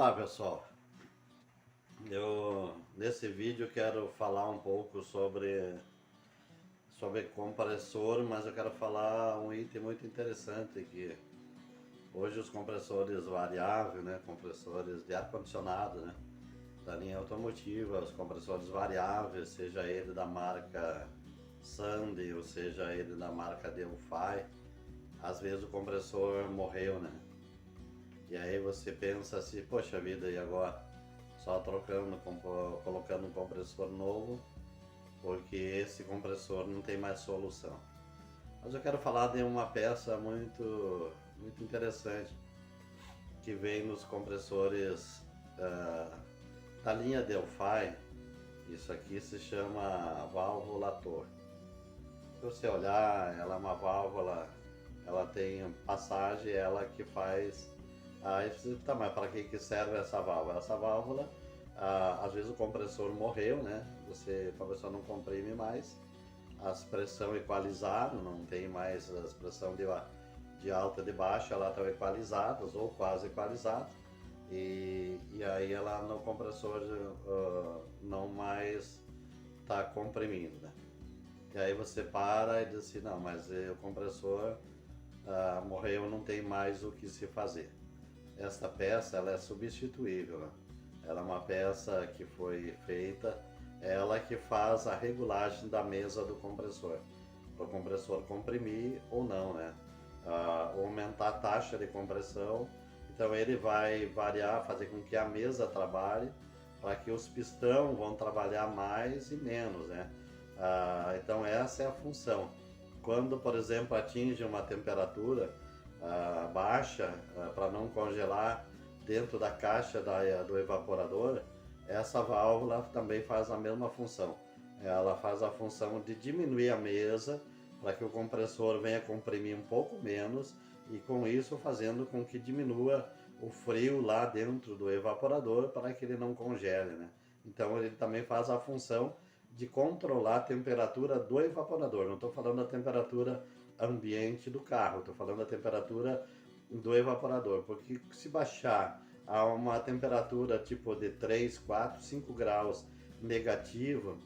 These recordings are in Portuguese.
Olá pessoal, nesse vídeo quero falar um pouco sobre compressor, mas eu quero falar um item muito interessante que hoje os compressores variáveis, né, compressores de ar-condicionado, né, da linha automotiva, os compressores variáveis, seja ele da marca Sandy ou seja ele da marca Delphi, às vezes o compressor morreu, né? E aí você pensa assim, poxa vida, e agora? Só trocando, colocando um compressor novo, porque esse compressor não tem mais solução. Mas eu quero falar de uma peça muito interessante que vem nos compressores da linha Delphi. Isso aqui se chama válvula Thor. Se você olhar, ela é uma válvula, ela tem passagem, ela que faz. Tá, mas para que serve essa válvula? Essa válvula, às vezes o compressor morreu, né? O compressor não comprime mais, as pressão equalizaram, não tem mais as pressão de alta e de baixa, elas estão equalizadas ou quase equalizadas, e aí ela no compressor não mais está comprimindo, né? E aí você para e diz assim, não, mas o compressor morreu, não tem mais o que se fazer. Esta peça ela é substituível, né? Ela é uma peça que foi feita, ela que faz a regulagem da mesa do compressor, para o compressor comprimir ou não, né? Aumentar a taxa de compressão, então ele vai variar, fazer com que a mesa trabalhe, para que os pistão vão trabalhar mais e menos, né? Então essa é a função. Quando, por exemplo, atinge uma temperatura baixa, para não congelar dentro da caixa do evaporador, essa válvula também faz a mesma função. Ela faz a função de diminuir a mesa para que o compressor venha comprimir um pouco menos e com isso fazendo com que diminua o frio lá dentro do evaporador para que ele não congele, né? Então ele também faz a função de controlar a temperatura do evaporador. Não estou falando da temperatura ambiente do carro, estou falando da temperatura do evaporador, porque se baixar a uma temperatura tipo de 3, 4, 5 graus negativo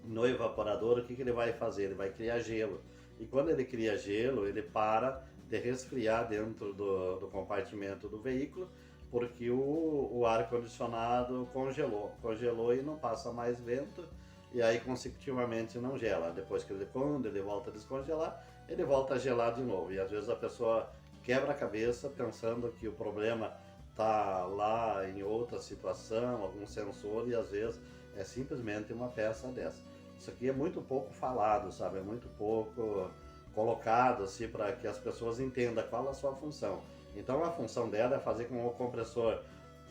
no evaporador, o que ele vai fazer? Ele vai criar gelo. E quando ele cria gelo, ele para de resfriar dentro do compartimento do veículo, porque o ar-condicionado congelou e não passa mais vento, e aí consecutivamente não gela. Depois quando ele volta a descongelar, ele volta a gelar de novo. E às vezes a pessoa quebra a cabeça pensando que o problema está lá em outra situação, algum sensor, e às vezes é simplesmente uma peça dessa. Isso aqui é muito pouco falado, sabe? É muito pouco colocado assim para que as pessoas entendam qual a sua função. Então a função dela é fazer com que o compressor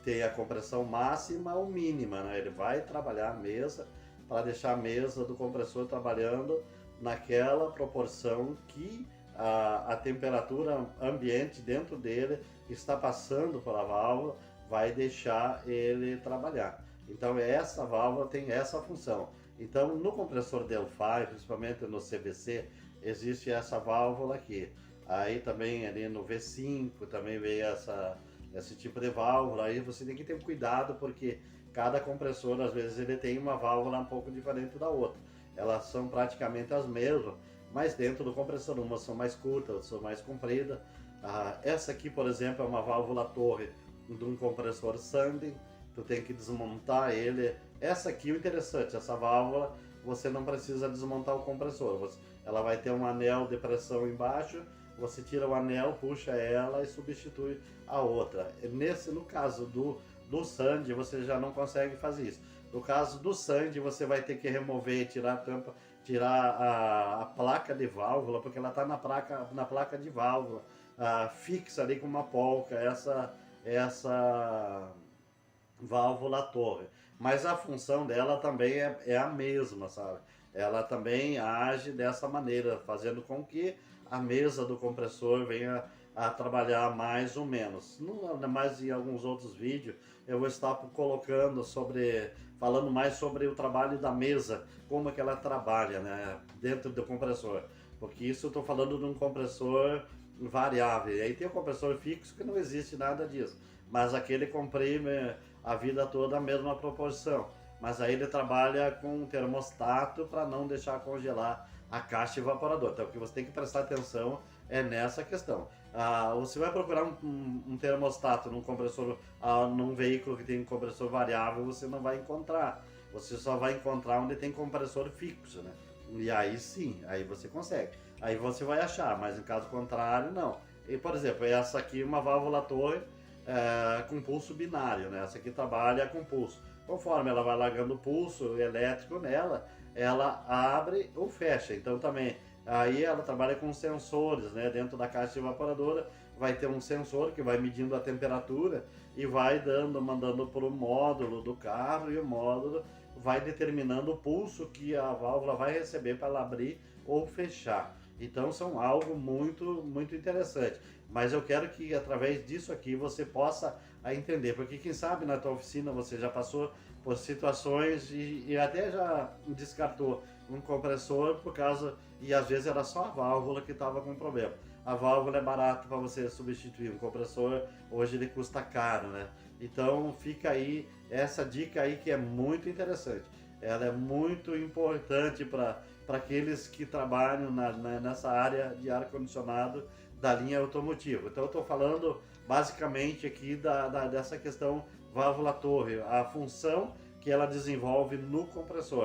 tenha a compressão máxima ou mínima, né? Ele vai trabalhar a mesa para deixar a mesa do compressor trabalhando naquela proporção que a temperatura ambiente dentro dele está passando pela válvula, vai deixar ele trabalhar. Então essa válvula tem essa função. Então no compressor Delphi, principalmente no CVC, existe essa válvula aqui. Aí também ali no V5 também veio esse tipo de válvula. Aí você tem que ter cuidado porque cada compressor às vezes ele tem uma válvula um pouco diferente da outra. Elas são praticamente as mesmas, mas dentro do compressor umas são mais curtas, outras são mais compridas. Essa aqui, por exemplo, é uma válvula torre de um compressor Sandy. Tu tem que desmontar ele. Essa aqui, o interessante, essa válvula você não precisa desmontar o compressor. Ela vai ter um anel de pressão embaixo, você tira o anel, puxa ela e substitui a outra. No caso do Sandy, você já não consegue fazer isso. No caso do Sandy, você vai ter que remover, tirar a tampa, tirar a placa de válvula, porque ela está na placa de válvula, fixa ali com uma polca, essa válvula torre. Mas a função dela também é a mesma, sabe? Ela também age dessa maneira, fazendo com que a mesa do compressor venha a trabalhar mais ou menos. Mas em alguns outros vídeos eu vou estar falando mais sobre o trabalho da mesa, como é que ela trabalha, né, dentro do compressor. Porque isso eu estou falando de um compressor variável. E aí tem o compressor fixo que não existe nada disso. mas aquele comprime a vida toda a mesma proporção. Mas aí ele trabalha com um termostato para não deixar congelar a caixa evaporadora. Então o que você tem que prestar atenção é nessa questão. Você vai procurar um termostato num compressor, num veículo que tem um compressor variável, você não vai encontrar. Você só vai encontrar onde tem compressor fixo, né? E aí sim, aí você consegue. Aí você vai achar, mas em caso contrário, não. E, por exemplo, essa aqui é uma válvula torre com pulso binário, né? Essa aqui trabalha com pulso. Conforme ela vai largando o pulso elétrico nela, ela abre ou fecha. Então também, aí ela trabalha com sensores, né? Dentro da caixa evaporadora vai ter um sensor que vai medindo a temperatura e vai mandando para o módulo do carro, e o módulo vai determinando o pulso que a válvula vai receber para ela abrir ou fechar. Então são algo muito interessante. Mas eu quero que através disso aqui você possa entender, porque quem sabe na tua oficina você já passou por situações e até já descartou um compressor por causa, e às vezes era só a válvula que estava com problema. A válvula é barata para você substituir, um compressor hoje ele custa caro, né? Então fica aí essa dica aí que é muito interessante. Ela é muito importante para aqueles que trabalham nessa área de ar-condicionado da linha automotiva. Então eu estou falando basicamente aqui dessa questão válvula torre, a função que ela desenvolve no compressor.